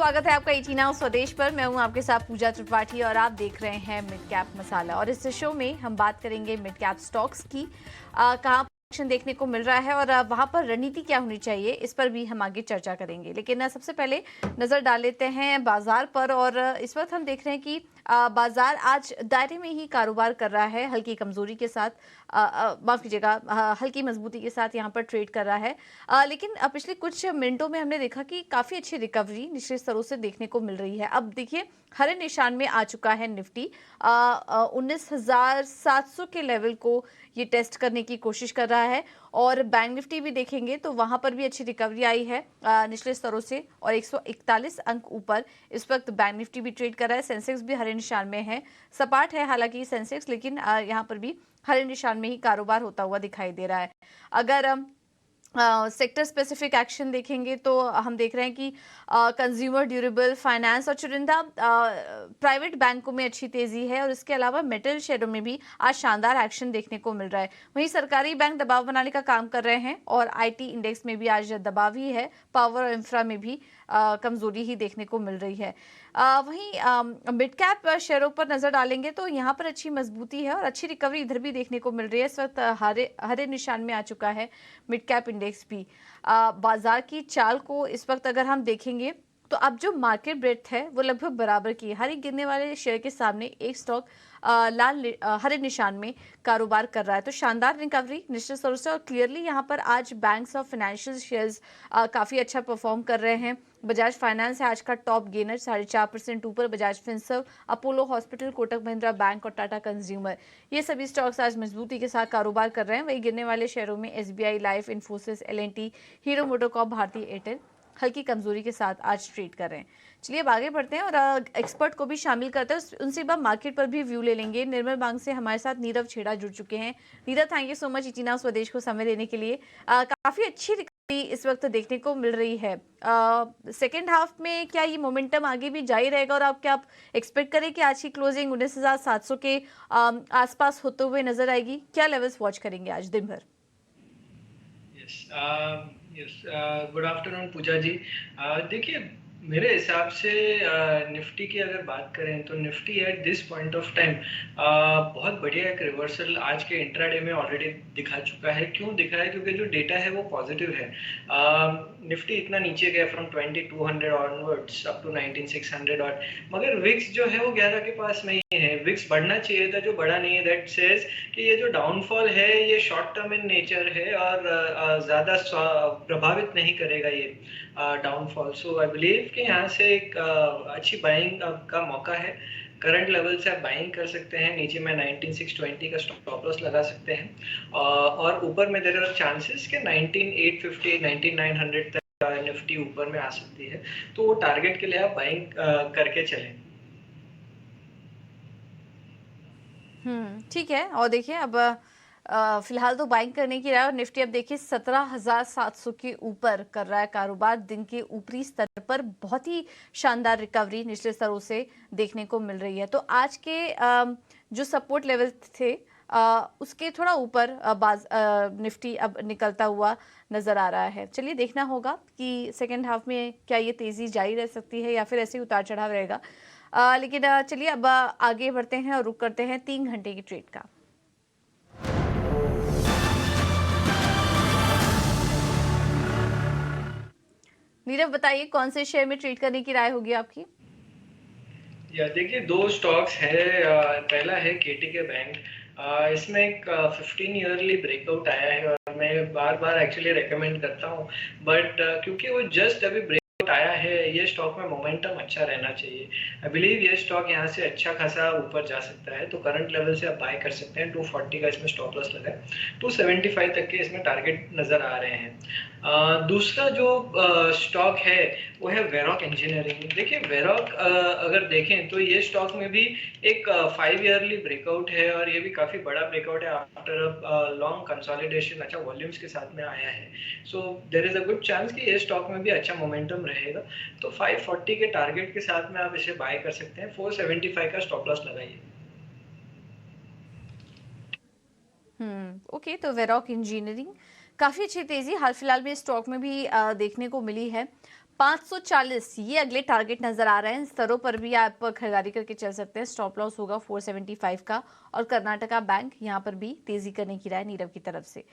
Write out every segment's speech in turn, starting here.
स्वागत है आपका 18 स्वदेश पर। मैं हूं आपके साथ पूजा त्रिपाठी और आप देख रहे हैं मिड कैप मसाला। और इस शो में हम बात करेंगे मिड कैप स्टॉक्स की, कहां एक्शन देखने को मिल रहा है और वहां पर रणनीति क्या होनी चाहिए, इस पर भी हम आगे चर्चा करेंगे। लेकिन सबसे पहले नजर डाल लेते हैं बाजार पर। और इस वक्त हम देख रहे हैं कि बाजार आज दायरे में ही कारोबार कर रहा है, हल्की कमजोरी के साथ, माफ कीजिएगा, हल्की मजबूती के साथ यहाँ पर ट्रेड कर रहा है। लेकिन पिछले कुछ मिनटों में हमने देखा कि काफी अच्छी रिकवरी निचले स्तरों से देखने को मिल रही है। अब देखिए हरे निशान में आ चुका है निफ्टी, 19,700 के लेवल को ये टेस्ट करने की कोशिश कर रहा है। और बैंक निफ्टी भी देखेंगे तो वहां पर भी अच्छी रिकवरी आई है निचले स्तरों से, और 141 अंक ऊपर इस वक्त बैंक निफ्टी भी ट्रेड कर रहा है। सेंसेक्स भी हरे निशान में है, सपाट है हालांकि सेंसेक्स, लेकिन यहाँ पर भी हरे निशान में ही कारोबार होता हुआ दिखाई दे रहा है। अगर सेक्टर स्पेसिफिक एक्शन देखेंगे तो हम देख रहे हैं कि कंज्यूमर ड्यूरेबल, फाइनेंस और चुनिंदा प्राइवेट बैंकों में अच्छी तेजी है। और इसके अलावा मेटल शेयरों में भी आज शानदार एक्शन देखने को मिल रहा है। वहीं सरकारी बैंक दबाव बनाने का काम कर रहे हैं और आईटी इंडेक्स में भी आज दबाव ही है। पावर और इंफ्रा में भी कमजोरी ही देखने को मिल रही है। वहीं मिड कैप शेयरों पर नजर डालेंगे तो यहाँ पर अच्छी मजबूती है और अच्छी रिकवरी इधर भी देखने को मिल रही है। इस वक्त हरे निशान में आ चुका है मिड कैप इंडेक्स भी। बाजार की चाल को इस वक्त अगर हम देखेंगे तो अब जो मार्केट ब्रेड्थ है वो लगभग बराबर की है। हर एक गिरने वाले शेयर के सामने एक स्टॉक हरे निशान में कारोबार कर रहा है। तो शानदार रिकवरी निश्चित तौर से, और क्लियरली यहाँ पर आज बैंक्स और फाइनेंशियल शेयर्स काफी अच्छा परफॉर्म कर रहे हैं। बजाज फाइनेंस है आज का टॉप गेनर, 4.5% ऊपर। Bajaj Finserv, Apollo hospital, Kotak Mahindra bank और टाटा कंज्यूमर, ये सभी स्टॉक्स आज मजबूती के साथ कारोबार कर रहे हैं। वही गिरने वाले शेयरों में SBI life, Infosys, LNT, Hero MotoCorp, भारतीय एयरटेल हल्की कमजोरी के साथ आज ट्रेड कर रहे हैं। चलिए अब आगे बढ़ते हैं और एक्सपर्ट को भी शामिल करते हैं, उनसे एक बार मार्केट पर भी व्यू ले लेंगे। निर्मल बैंक से हमारे साथ नीरव छेड़ा जुड़ चुके हैं। Nirav, thank you so much 18 स्वदेश को समय देने के लिए। काफी अच्छी रिकवरी इस वक्त देखने को मिल रही है। सेकेंड हाफ में क्या ये मोमेंटम आगे भी जारी रहेगा और आप क्या एक्सपेक्ट करें कि आज की क्लोजिंग 19,700 के आसपास होते हुए नजर आएगी? क्या लेवल्स वॉच करेंगे आज दिन भर? यस, गुड आफ्टरनून पूजा जी। देखिए, मेरे हिसाब से निफ्टी की अगर बात करें तो Nifty at this point of time बहुत बढ़िया एक रिवर्सल आज के इंट्राडे में ऑलरेडी दिखा चुका है। क्यों दिखा है? क्योंकि जो डेटा है वो पॉजिटिव है। निफ्टी इतना नीचे गया फ्रॉम 2200 ऑनवर्ड्स अप टू 19600 और, मगर विक्स जो है वो 11 के पास में ही है। विक्स बढ़ना चाहिए था, जो बढ़ा नहीं है। दैट सेज कि ये जो डाउनफॉल है ये शॉर्ट टर्म इन नेचर है और ज़्यादा प्रभावित नहीं करेगा ये डाउनफॉल। सो आई बिलीव कि यहाँ से एक अच्छी बाइंग का मौका है। करंट लेवल से आप बाइंग कर सकते हैं। नीचे में 19,620 का स्टॉप लॉस लगा सकते हैं और ऊपर में देयर आर चांसेस कि 19,850 19,900 तक निफ्टी ऊपर में आ सकती है। तो वो टारगेट के लिए आप बाइंग करके चलें। ठीक है। और देखिए अब फिलहाल तो बाइंग करने की राय। और निफ्टी अब देखिए 17,700 के ऊपर कर रहा है कारोबार। दिन के ऊपरी स्तर पर बहुत ही शानदार रिकवरी निचले स्तरों से देखने को मिल रही है। तो आज के जो सपोर्ट लेवल थे उसके थोड़ा ऊपर निफ्टी अब निकलता हुआ नजर आ रहा है। चलिए देखना होगा कि सेकेंड हाफ में क्या ये तेजी जारी रह सकती है या फिर ऐसे ही उतार चढ़ाव रहेगा। लेकिन चलिए अब आगे बढ़ते हैं और रुक करते हैं 3 घंटे की ट्रेड का। नीरव, बताइए कौन से शेयर में ट्रेड करने की राय होगी आपकी? या देखिए, दो स्टॉक्स है। पहला है केटीके बैंक। इसमें एक 15 ईयरली ब्रेकआउट आया है और मैं बार बार एक्चुअली रेकमेंड करता हूँ, बट क्योंकि वो जस्ट अभी ब्रेकआउट आया है, ये स्टॉक में मोमेंटम अच्छा रहना चाहिए। आई बिलीव ये स्टॉक यहाँ से अच्छा खासा ऊपर जा सकता है। तो करंट लेवल से आप बाय कर सकते हैं। 240 का इसमें स्टॉप लॉस लगा है। 275 तक के इसमें टारगेट नजर आ रहे हैं। दूसरा जो स्टॉक है वो है वेरॉक इंजीनियरिंग। देखिए, वेरॉक अगर देखें तो ये स्टॉक में भी एक 5 ईयरली ब्रेकआउट है और ये भी काफी बड़ा ब्रेकआउट है आफ्टर लॉन्ग कंसोलिडेशन। अच्छा वॉल्यूम्स के साथ में आया है। So there is a good chance कि ये स्टॉक में भी अच्छा मोमेंटम रहेगा। तो 540 के टारगेट के साथ में आप इसे बाय कर सकते हैं। 475 का स्टॉप लॉस लगाइए। ओके। तो वेरॉक इंजीनियरिंग काफी अच्छी तेजी हाल फिलहाल में स्टॉक में भी देखने को मिली है। 540 ये अगले टारगेट नजर आ रहे हैं। स्तरों पर भी आप खरीदारी करके चल सकते हैं। स्टॉप लॉस होगा 475 का। और कर्नाटका बैंक यहाँ पर भी तेजी करने की राय नीरव की तरफ से।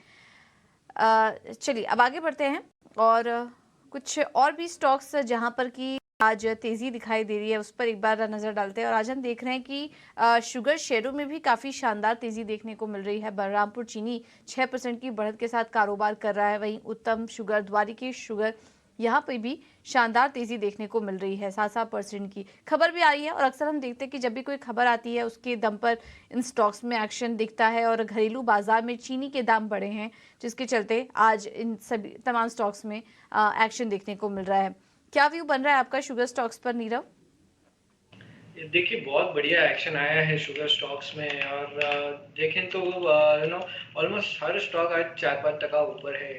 चलिए अब आगे बढ़ते हैं और कुछ और भी स्टॉक्स जहां पर की आज तेजी दिखाई दे रही है उस पर एक बार नजर डालते हैं। और आज हम देख रहे हैं कि शुगर शेयरों में भी काफी शानदार तेजी देखने को मिल रही है। बलरामपुर चीनी 6% की बढ़त के साथ कारोबार कर रहा है। वहीं उत्तम शुगर, द्वारिकेश शुगर, यहाँ पे भी शानदार तेजी देखने को मिल रही है। 7% की खबर भी आई है। और अक्सर हम देखते हैं कि जब भी कोई खबर आती है उसके दम पर इन स्टॉक्स में एक्शन दिखता है। और घरेलू बाजार में चीनी के दाम बढ़े हैं, जिसके चलते आज इन सभी तमाम स्टॉक्स में एक्शन देखने को मिल रहा है। क्या व्यू बन रहा है आपका शुगर स्टॉक्स पर नीरव? देखिए बहुत बढ़िया एक्शन आया है शुगर स्टॉक्स में। और देखें तो ऑलमोस्ट हर स्टॉक आज 4-5% ऊपर है।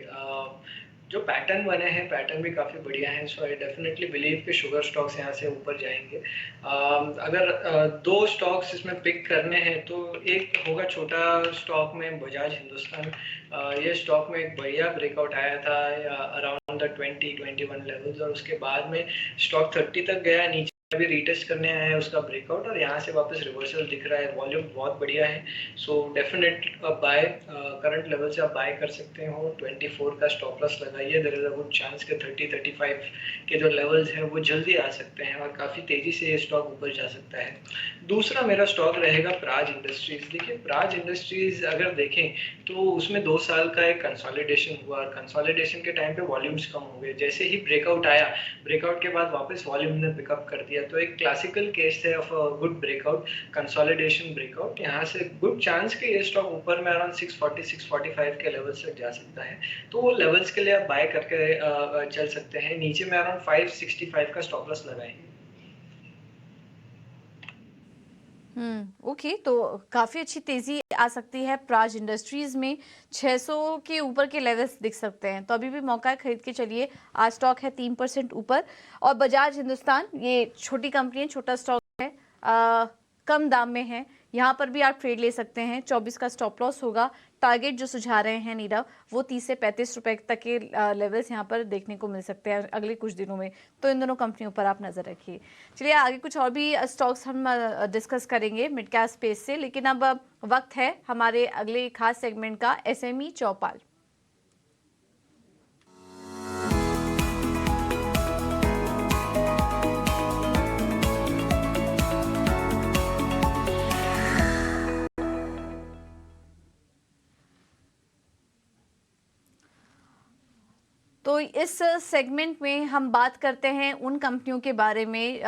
जो पैटर्न बने हैं पैटर्न भी काफ़ी बढ़िया है। सो आई डेफिनेटली बिलीव कि शुगर स्टॉक्स यहाँ से ऊपर जाएंगे। अगर दो स्टॉक्स इसमें पिक करने हैं तो एक होगा छोटा स्टॉक में बजाज हिंदुस्तान। ये स्टॉक में एक बढ़िया ब्रेकआउट आया था अराउंड द 20-21 लेवल्स, और उसके बाद में स्टॉक 30 तक गया, नीचे अभी रीटेस्ट करने आया है उसका ब्रेकआउट, और यहाँ से वापस रिवर्सल दिख रहा है। वॉल्यूम बहुत बढ़िया है। So definite buy current level से आप बाय कर सकते हो। 24 का स्टॉप लॉस लगाइए। There is a good chance के 30-35 के जो लेवल्स हैं वो जल्दी आ सकते हैं और काफ़ी तेज़ी से ये स्टॉक ऊपर जा सकता है। दूसरा मेरा स्टॉक रहेगा प्राज इंडस्ट्रीज। देखिए प्राज इंडस्ट्रीज अगर देखें तो उसमें 2 साल का एक कंसोलिडेशन हुआ, और कंसोलिडेशन के टाइम पे वॉल्यूम्स कम हो गए। जैसे ही ब्रेकआउट आया, ब्रेकआउट के बाद वापस वॉल्यूम ने पिकअप कर दिया। तो एक क्लासिकल केस है of a good breakout, consolidation breakout. यहाँ से गुड चांस के ये स्टॉक ऊपर में अराउंड 640-645 के लेवल्स तक जा सकता है। तो वो लेवल्स के लिए आप बाय करके चल सकते हैं। नीचे में अराउंड 565 का स्टॉप लॉस लगाएंगे। ओके, तो काफी अच्छी तेजी आ सकती है प्राज इंडस्ट्रीज में। 600 के ऊपर के लेवल्स दिख सकते हैं, तो अभी भी मौका है, खरीद के चलिए। आज स्टॉक है 3% ऊपर। और बजाज हिंदुस्तान ये छोटी कंपनी है, छोटा स्टॉक है, कम दाम में है। यहाँ पर भी आप ट्रेड ले सकते हैं। 24 का स्टॉप लॉस होगा। टारगेट जो सुझा रहे हैं नीरव, वो 30 से 35 रुपए तक के लेवल्स यहाँ पर देखने को मिल सकते हैं अगले कुछ दिनों में। तो इन दोनों कंपनियों पर आप नजर रखिए। चलिए आगे कुछ और भी स्टॉक्स हम डिस्कस करेंगे मिड कैप स्पेस से, लेकिन अब वक्त है हमारे अगले खास सेगमेंट का, एसएमई चौपाल। तो इस सेगमेंट में हम बात करते हैं उन कंपनियों के बारे में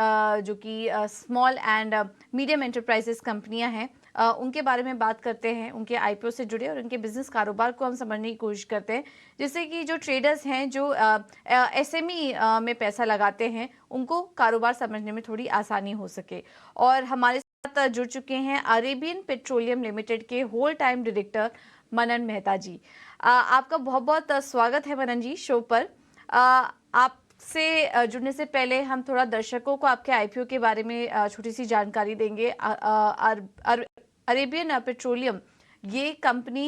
जो कि स्मॉल एंड मीडियम एंटरप्राइजेस कंपनियां हैं। उनके बारे में बात करते हैं, उनके आईपीओ से जुड़े और उनके बिजनेस कारोबार को हम समझने की कोशिश करते हैं, जिससे कि जो ट्रेडर्स हैं जो एसएमई में पैसा लगाते हैं उनको कारोबार समझने में थोड़ी आसानी हो सके। और हमारे साथ जुड़ चुके हैं अरेबियन पेट्रोलियम लिमिटेड के होल टाइम डायरेक्टर मनन मेहता जी। आपका बहुत बहुत स्वागत है मनन जी शो पर। आपसे जुड़ने से पहले हम थोड़ा दर्शकों को आपके आईपीओ के बारे में छोटी सी जानकारी देंगे। अरेबियन पेट्रोलियम ये कंपनी,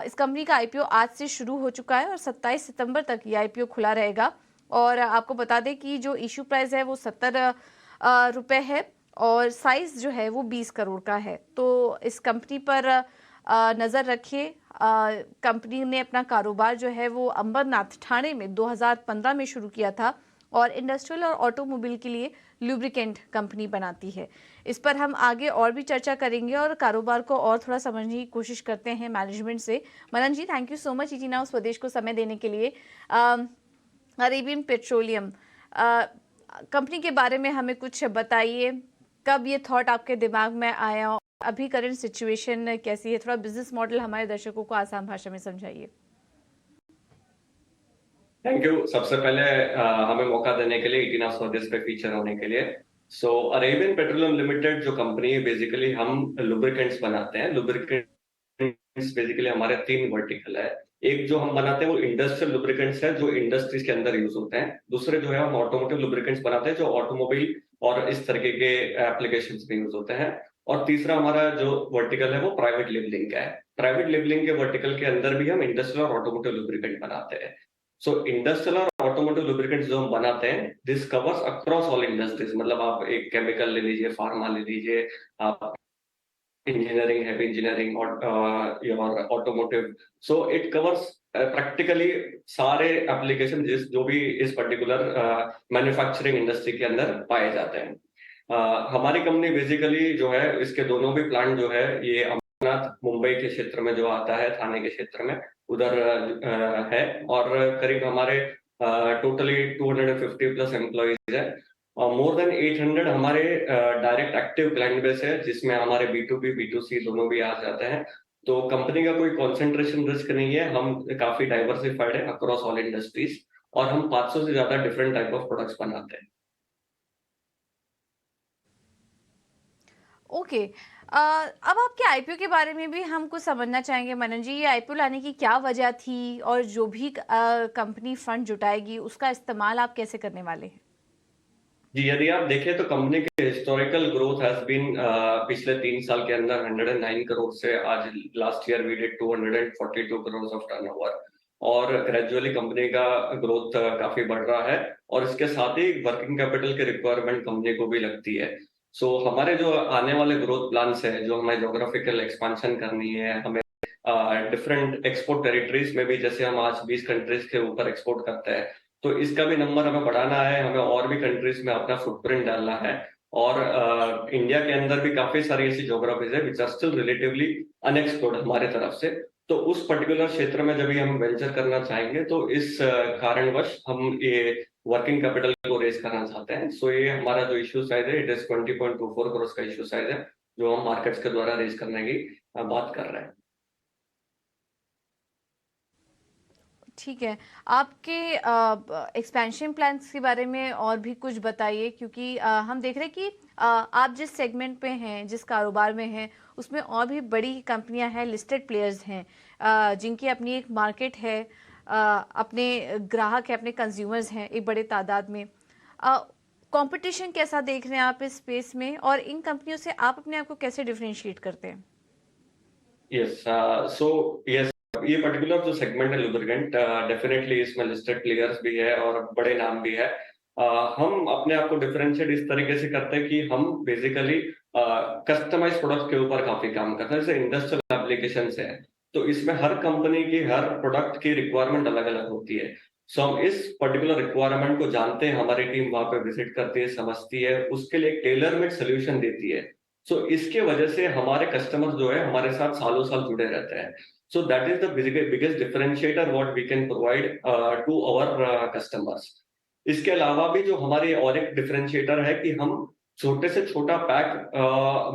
इस कंपनी का आईपीओ आज से शुरू हो चुका है और 27 सितंबर तक ये आईपीओ खुला रहेगा। और आपको बता दें कि जो इशू प्राइस है वो 70 रुपए है और साइज जो है वो 20 करोड़ का है। तो इस कंपनी पर नज़र रखिए। कंपनी ने अपना कारोबार जो है वो अंबरनाथ ठाणे में 2015 में शुरू किया था और इंडस्ट्रियल और ऑटोमोबाइल के लिए लुब्रिकेंट कंपनी बनाती है। इस पर हम आगे और भी चर्चा करेंगे और कारोबार को और थोड़ा समझने की कोशिश करते हैं मैनेजमेंट से। Manan ji, thank you so much ET now Swadesh को समय देने के लिए। अरेबियन पेट्रोलियम कंपनी के बारे में हमें कुछ बताइए। कब ये थॉट आपके दिमाग में आया, अभी करंट सिचुएशन कैसी है, थोड़ा बिजनेस मॉडल हमारे दर्शकों को आसान भाषा में समझाइए। Thank you. सबसे पहले हमें मौका देने के लिए ईटीना स्वदेश पे फीचर होने के लिए। अरेबियन पेट्रोलियम लिमिटेड जो कंपनी है, बेसिकली हम लुब्रिकेंट्स बनाते हैं। लुब्रिकेंट्स बेसिकली हमारे 3 वर्टिकल है। एक जो हम बनाते हैं वो इंडस्ट्रियल लुब्रिकेंट्स है, जो इंडस्ट्रीज के अंदर यूज होते हैं। दूसरे जो है हम ऑटोमोटिव लुब्रिकेंट्स बनाते हैं, जो ऑटोमोबाइल और इस तरीके के एप्लीकेशंस में यूज होते हैं। और तीसरा हमारा जो वर्टिकल है वो प्राइवेट लेबलिंग का है। प्राइवेट लेबलिंग के वर्टिकल के अंदर भी हम इंडस्ट्रियल और ऑटोमोटिव लुब्रिकेंट बनाते हैं। सो इंडस्ट्रियल और ऑटोमोटिव लुब्रिकेंट्स जो हम बनाते हैं, this covers across all industries. मतलब आप एक केमिकल ले लीजिए, फार्मा ले लीजिए, आप engineering, heavy engineering, or your automotive. So it covers practically सारे एप्लीकेशन जो भी इस पर्टिकुलर मैन्युफैक्चरिंग इंडस्ट्री के अंदर पाए जाते हैं। हमारी कंपनी बेसिकली जो है, इसके दोनों भी प्लांट जो है ये अमरनाथ मुंबई के क्षेत्र में जो आता है, थाने के क्षेत्र में उधर है। और करीब हमारे टोटली 250 प्लस एम्प्लॉइज है और मोर देन 800 हमारे डायरेक्ट एक्टिव क्लाइंट बेस है, जिसमें हमारे B2B B2C दोनों भी आ जाते हैं। तो कंपनी का कोई कंसंट्रेशन रिस्क नहीं है, हम काफी डाइवर्सिफाइड है अक्रॉस ऑल इंडस्ट्रीज और हम 500 से ज्यादा डिफरेंट टाइप ऑफ प्रोडक्ट्स बनाते हैं। ओके। अब आपके आईपीओ के बारे में भी हम कुछ समझना चाहेंगे मनन जी। ये आईपीओ लाने की क्या वजह थी और जो भी कंपनी फंड जुटाएगी उसका इस्तेमाल आप कैसे करने वाले हैं? जी, यदि आप देखें तो कंपनी के हिस्टोरिकल ग्रोथ हैज बीन पिछले 3 साल के अंदर 109 करोड़ से आज last year we did 242 crore of turnover. और ग्रेजुअली कंपनी का ग्रोथ काफी बढ़ रहा है और इसके साथ ही वर्किंग कैपिटल की रिक्वायरमेंट कंपनी को भी लगती है। सो हमारे जो आने वाले ग्रोथ प्लान्स है, जो हमें जोग्राफिकल एक्सपांशन करनी है, हमें डिफरेंट एक्सपोर्ट टेरिटरीज में भी, जैसे हम आज 20 कंट्रीज के ऊपर एक्सपोर्ट करते हैं, तो इसका भी नंबर हमें बढ़ाना है, हमें और भी कंट्रीज में अपना फुटप्रिंट डालना है। और इंडिया के अंदर भी काफी सारी ऐसी ज्योग्राफीज है which are still relatively unexplored हमारे तरफ से। तो उस पर्टिकुलर क्षेत्र में जब भी हम वेंचर करना चाहेंगे तो इस कारणवश हम ये वर्किंग कैपिटल को रेज करना चाहते हैं। सो ये हमारा जो इश्यू साइज है, इट इज 20.24 करोड़ का इश्यू साइज है, जो हम मार्केट्स के द्वारा रेज करने की बात कर रहे हैं। ठीक है। आपके एक्सपेंशन प्लान्स के बारे में और भी कुछ बताइए, क्योंकि हम देख रहे हैं कि आप जिस सेगमेंट पे हैं, जिस कारोबार में हैं, उसमें और भी बड़ी कंपनियां हैं, लिस्टेड प्लेयर्स हैं, जिनकी अपनी एक मार्केट है, अपने ग्राहक हैं, अपने कंज्यूमर्स हैं एक बड़े तादाद में। कंपटीशन कैसा देख रहे हैं आप इस स्पेस में, और इन कंपनियों से आप अपने आप को कैसे डिफरेंशिएट करते हैं? यस, सो यस, ये पर्टिकुलर जो सेगमेंट है लुब्रिकेंट, डेफिनेटली इसमें लिस्टेड प्लेयर्स भी है और बड़े नाम भी है। हम अपने आप को डिफरेंशिएट इस तरीके से करते हैं कि हम बेसिकली कस्टमाइज प्रोडक्ट के ऊपर काफी काम करते हैं। जैसे इंडस्ट्रियल एप्लीकेशन है, तो इसमें हर कंपनी की हर प्रोडक्ट की रिक्वायरमेंट अलग अलग होती है। सो हम इस पर्टिकुलर रिक्वायरमेंट को जानते हैं, हमारी टीम वहां पे विजिट करती है, समझती है, उसके लिए टेलर मेड सोल्यूशन देती है। सो इसके वजह से हमारे कस्टमर जो है हमारे साथ सालों साल जुड़े रहते हैं। So that is the biggest differentiator what we can provide to our customers. इसके अलावा भी जो हमारे और एक डिफरेंशिएटर है कि हम छोटे से छोटा पैक,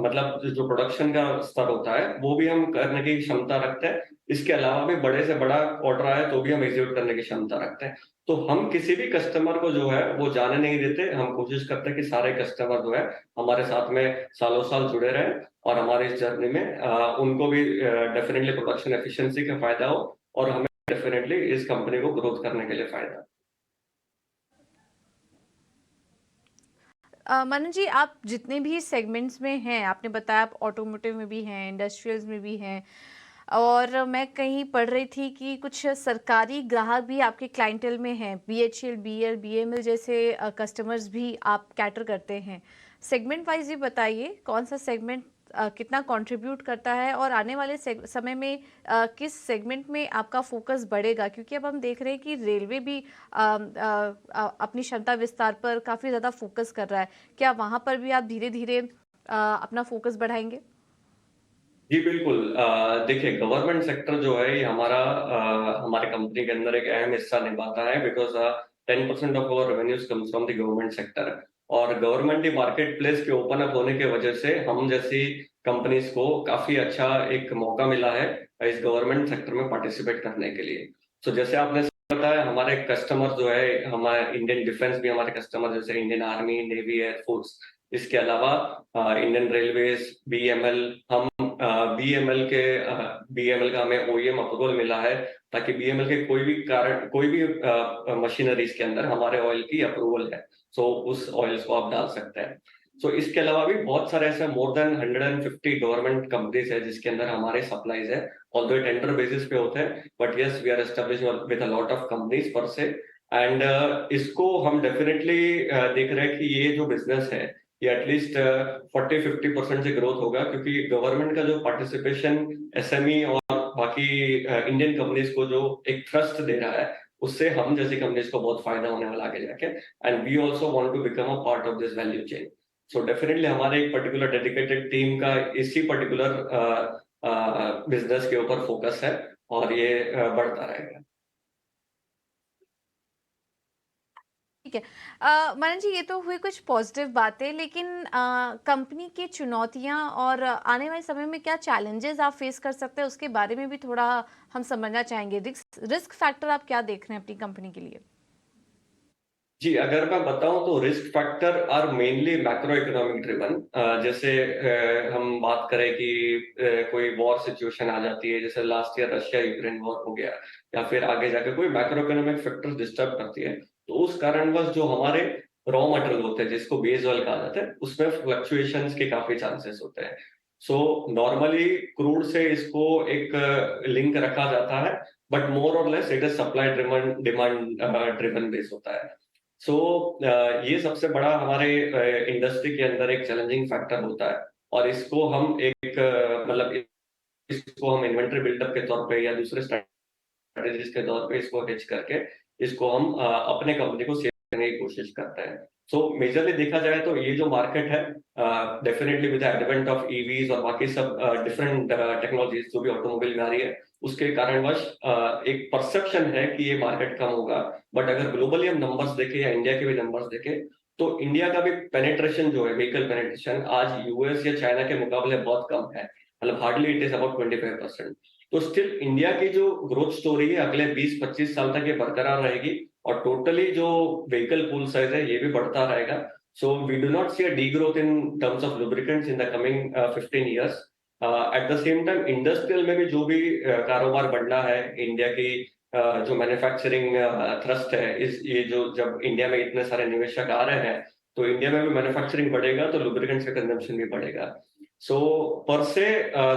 मतलब जो प्रोडक्शन का स्तर होता है वो भी हम करने की क्षमता रखते हैं। इसके अलावा भी बड़े से बड़ा ऑर्डर आए तो भी हम एग्जीक्यूट करने की क्षमता रखते हैं। तो हम किसी भी कस्टमर को जो है वो जाने नहीं देते। हम कोशिश करते हैं कि सारे कस्टमर जो है हमारे साथ में सालों साल जुड़े रहे और हमारे इस जर्नी में उनको भी डेफिनेटली प्रोडक्शन एफिशिएंसी का फायदा हो और हमें डेफिनेटली इस कंपनी को ग्रोथ करने के लिए फायदा। मनन जी, आप जितने भी सेगमेंट्स में हैं, आपने बताया आप ऑटोमोटिव में भी हैं, इंडस्ट्रियल्स में भी हैं, और मैं कहीं पढ़ रही थी कि कुछ सरकारी ग्राहक भी आपके क्लाइंटल में हैं, BHEL, BEL, BML जैसे कस्टमर्स भी आप कैटर करते हैं। सेगमेंट वाइज ये बताइए कौन सा सेगमेंट कितना कंट्रीब्यूट करता है, और आने वाले समय में किस सेगमेंट में आपका फोकस बढ़ेगा, क्योंकि अब हम देख रहे हैं कि रेलवे भी अपनी क्षमता विस्तार पर काफ़ी ज़्यादा फोकस कर रहा है। क्या वहाँ पर भी आप धीरे धीरे अपना फोकस बढ़ाएंगे? जी बिल्कुल। देखिए, गवर्नमेंट सेक्टर जो है ये हमारे कंपनी के अंदर एक अहम हिस्सा निभाता है, because 10% of our revenues comes from the government sector. और गवर्नमेंट मार्केट प्लेस के ओपन अप होने की वजह से हम जैसी कंपनीज को काफी अच्छा एक मौका मिला है इस गवर्नमेंट सेक्टर में पार्टिसिपेट करने के लिए। सो जैसे आपने बताया, हमारे कस्टमर जो है, हमारे इंडियन डिफेंस भी हमारे कस्टमर, जैसे इंडियन आर्मी, नेवी, एयरफोर्स। इसके अलावा इंडियन रेलवेज, BML, हम BML का हमें OEM अप्रूवल मिला है, ताकि BML के कोई भी मशीनरीज के अंदर हमारे ऑयल की अप्रूवल है, सो उस ऑयल्स को आप डाल सकते हैं। सो इसके अलावा भी बहुत सारे ऐसे मोर देन 150 गवर्नमेंट कंपनीज है जिसके अंदर हमारे सप्लाईज है, ऑल्दो टेंडर बेसिस पे होते हैं, but yes we are establish with a lot of companies पर से। एंड इसको हम डेफिनेटली देख रहे हैं कि ये जो बिजनेस है ये एटलीस्ट 40-50% से ग्रोथ होगा, क्योंकि गवर्नमेंट का जो पार्टिसिपेशन एसएमई और बाकी इंडियन कंपनीज को जो एक ट्रस्ट दे रहा है, उससे हम जैसी कंपनीज को बहुत फायदा होने वाला आगे जाके। And we also want to become a part of this value chain. So definitely हमारे एक पर्टिकुलर डेडिकेटेड टीम का इसी पर्टिकुलर बिजनेस के ऊपर फोकस है और ये बढ़ता रहेगा। ठीक है। मनन जी, ये तो हुई कुछ पॉजिटिव बातें, लेकिन कंपनी की चुनौतियां और आने वाले समय में क्या चैलेंजेस आप फेस कर सकते हैं उसके बारे में भी थोड़ा हम समझना चाहेंगे। रिस्क फैक्टर आप क्या देख रहे हैं अपनी कंपनी के लिए? जी, अगर मैं बताऊं तो risk factor are mainly macro economic driven. जैसे हम बात करें कि कोई वॉर सिचुएशन आ जाती है, जैसे last year Russia Ukraine war हो गया, या फिर आगे जाके कोई मैक्रो इकोनॉमिक फैक्टर डिस्टर्ब करती है, तो उस कारणवश जो हमारे रॉ मटेरियल होते हैं जिसको बेस ऑयल कहा जाता है, उसमें फ्लक्चुएशंस के काफी चांसेस होते हैं। सो नॉर्मली क्रूड से इसको एक लिंक रखा जाता है, बट मोर और less it is supply driven, demand driven base होता है। सो ये सबसे बड़ा हमारे इंडस्ट्री के अंदर एक चैलेंजिंग फैक्टर होता है, और इसको हम एक मतलब इसको हम इन्वेंटरी बिल्डअप के तौर पे या दूसरे स्ट्रेटजीज के तौर पे इसको हेज करके इसको हम अपने कंपनी को सेव करने की कोशिश करते हैं। सो मेजरली देखा जाए तो ये जो मार्केट है, definitely with advent of EVs और बाकी सब डिफरेंट टेक्नोलॉजीज जो भी ऑटोमोबाइल में आ रही है, उसके कारणवश एक परसेप्शन है कि ये मार्केट कम होगा। बट अगर ग्लोबली हम नंबर्स देखें या इंडिया के भी नंबर्स देखें, तो इंडिया का भी पेनिट्रेशन जो है, व्हीकल पेनिट्रेशन, आज यूएस या चाइना के मुकाबले बहुत कम है, मतलब हार्डली इट इज अबाउट 25%। तो स्टिल इंडिया की जो ग्रोथ स्टोरी है अगले 20-25 साल तक ये बरकरार रहेगी, और टोटली जो व्हीकल पूल साइज है ये भी बढ़ता रहेगा। So we do not see a D growth in terms of lubricants in the coming 15 years. At the same time industrial में भी जो भी कारोबार बढ़ना है, इंडिया की जो मैन्युफैक्चरिंग थ्रस्ट है, इस ये जो जब इंडिया में इतने सारे निवेशक आ रहे हैं, तो इंडिया में भी मैन्युफैक्चरिंग बढ़ेगा तो लुब्रिकेंट्स का कंजम्पशन भी बढ़ेगा। सो पर से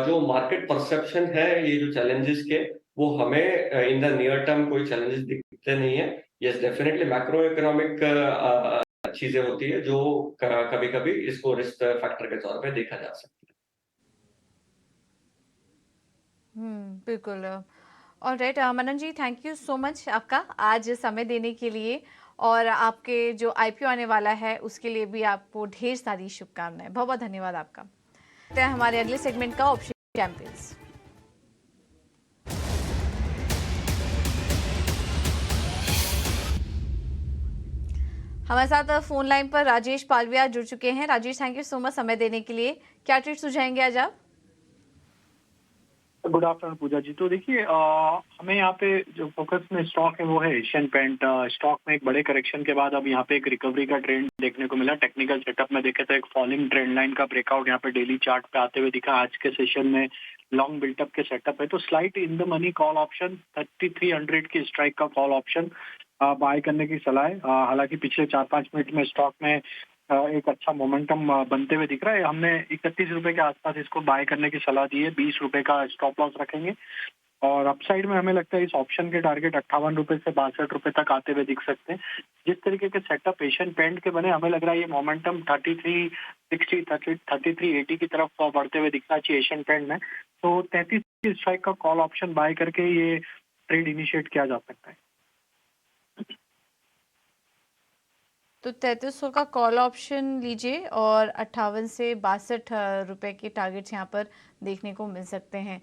जो मार्केट परसेप्शन है, ये जो चैलेंजेस के, वो हमें इन द नियर टर्म कोई चैलेंजेस दिखते नहीं है। यस, डेफिनेटली मैक्रो इकोनॉमिक चीजें होती है जो कभी कभी इसको रिस्क फैक्टर के तौर पे देखा जा सकता है। बिल्कुल। Alright Manan ji, thank you so much आपका आज समय देने के लिए, और आपके जो आईपीओ आने वाला है उसके लिए भी आपको ढेर सारी शुभकामनाएं। बहुत बहुत धन्यवाद आपका। हमारे अगले सेगमेंट का ऑप्शन चैंपियंस। हमारे साथ फोन लाइन पर राजेश पालविया जुड़ चुके हैं। Rajesh, thank you so much समय देने के लिए। क्या ट्रीट सुझाएंगे आज आप? गुड आफ्टरनून पूजा जी। तो देखिए, हमें यहाँ पे जो फोकस में स्टॉक है वो है एशियन पेंट। स्टॉक में एक बड़े करेक्शन के बाद अब यहाँ पे एक रिकवरी का ट्रेंड देखने को मिला। टेक्निकल सेटअप में देखे तो एक फॉलिंग ट्रेंड लाइन का ब्रेकआउट यहाँ पे डेली चार्ट पे आते हुए दिखा। आज के सेशन में लॉन्ग बिल्टअप के सेटअप है, तो slight in the money call option 3300 की स्ट्राइक का कॉल ऑप्शन बाय करने की सलाह है। हालांकि पिछले 4-5 मिनट में स्टॉक में एक अच्छा मोमेंटम बनते हुए दिख रहा है। हमने 31 रुपए के आसपास इसको बाय करने की सलाह दी है। 20 रुपए का स्टॉप लॉस रखेंगे, और अपसाइड में हमें लगता है इस ऑप्शन के टारगेट 58 रुपए से 62 रुपए तक आते हुए दिख सकते हैं। जिस तरीके के सेटअप एशियन पेंट के बने, हमें लग रहा है ये मोमेंटम 3360 3380 की तरफ बढ़ते हुए दिखना चाहिए एशियन पेंट में। तो 33 की स्ट्राइक का कॉल ऑप्शन बाय करके ये ट्रेड इनिशिएट किया जा सकता है। तो 3300 का कॉल ऑप्शन लीजिए, और 58 से 62 रुपए के टारगेट्स यहाँ पर देखने को मिल सकते हैं।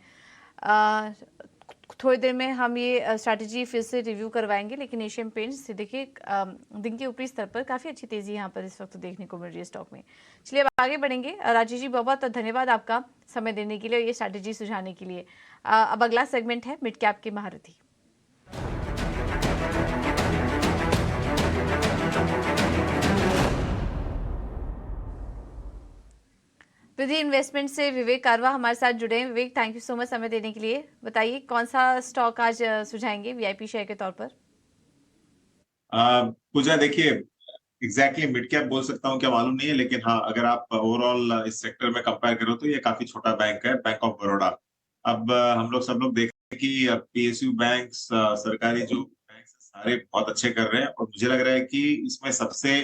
थोड़ी देर में हम ये स्ट्रैटेजी फिर से रिव्यू करवाएंगे, लेकिन एशियन पेंट्स से देखिए दिन के ऊपरी स्तर पर काफ़ी अच्छी तेज़ी यहाँ पर इस वक्त देखने को मिल रही है स्टॉक में। चलिए अब आगे बढ़ेंगे। राजेश जी, बहुत धन्यवाद आपका समय देने के लिए और ये स्ट्रैटेजी सुझाने के लिए। अब अगला सेगमेंट है मिड कैप के महारथी। विधि इन्वेस्टमेंट से विवेक कारवा हमारे साथ जुड़े हैं। विवेक, थैंक यू सो मच समय देने के लिए। बताइए कौन सा स्टॉक आज सुझाएंगे वीआईपी शेयर के तौर पर? पूजा, देखिए एग्जैक्टली मिड कैप बोल सकता हूँ क्या मालूम नहीं है, लेकिन हाँ अगर आप ओवरऑल इस सेक्टर में कंपेयर करो तो ये काफी छोटा बैंक है, बैंक ऑफ बड़ौदा। अब हम लोग सब लोग देखें कि पीएसयू बैंक्स, सरकारी जो बैंक सारे बहुत अच्छे कर रहे हैं, और मुझे लग रहा है कि इसमें सबसे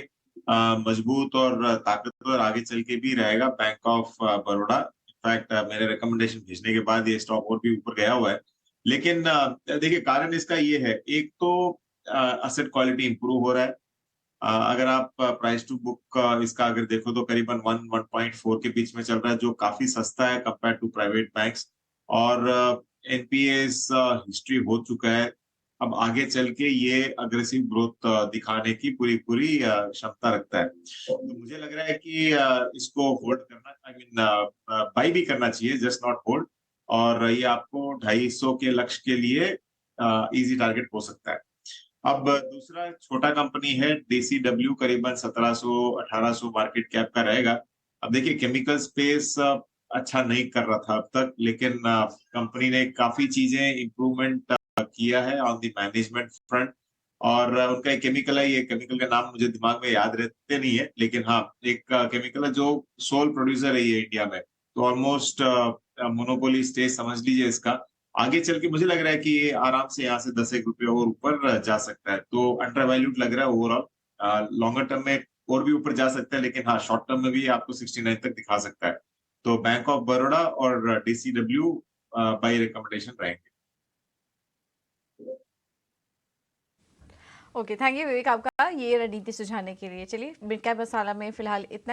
मजबूत और ताकतवर आगे चल के भी रहेगा बैंक ऑफ बड़ौदा। इनफैक्ट मेरे रिकमेंडेशन भेजने के बाद ये स्टॉक और भी ऊपर गया हुआ है। लेकिन देखिए कारण इसका ये है, एक तो असेट क्वालिटी इंप्रूव हो रहा है। अगर आप प्राइस टू बुक इसका अगर देखो तो करीबन 1.4 के बीच में चल रहा है, जो काफी सस्ता है कंपेयर टू प्राइवेट बैंक्स। और एनपीएस हिस्ट्री हो चुका है। अब आगे चल के ये अग्रेसिव ग्रोथ दिखाने की पूरी पूरी क्षमता रखता है। तो मुझे लग रहा है कि इसको होल्ड करना, आई मीन बाई भी करना चाहिए, जस्ट नॉट होल्ड। और ये आपको 250 के लक्ष्य के लिए इजी टारगेट हो सकता है। अब दूसरा छोटा कंपनी है डीसीडब्ल्यू, करीबन 1700-1800 मार्केट कैप का रहेगा। अब देखिए केमिकल स्पेस अच्छा नहीं कर रहा था अब तक, लेकिन कंपनी ने काफी चीजें इम्प्रूवमेंट किया है ऑन द मैनेजमेंट फ्रंट। और उनका एक केमिकल है, ये केमिकल का नाम मुझे दिमाग में याद रहते नहीं है, लेकिन हाँ एक केमिकल है जो सोल प्रोड्यूसर है ये इंडिया में। तो ऑलमोस्ट मोनोपोली स्टेज समझ लीजिए इसका। आगे चल के मुझे लग रहा है कि ये आराम से यहाँ से 10 एक रुपये और ऊपर जा सकता है, तो अंडर वैल्यूड लग रहा है ओवरऑल। लॉन्गर टर्म में और भी ऊपर जा सकता है, लेकिन हाँ शॉर्ट टर्म में भी आपको 69 तक दिखा सकता है। तो बैंक ऑफ बड़ौदा और डीसीडब्ल्यू बाई रिकमेंडेशन रहेंगे। ओके, थैंक यू विवेक आपका ये रणनीति सुझाने के लिए। चलिए मिड कैप मसाला में फिलहाल इतना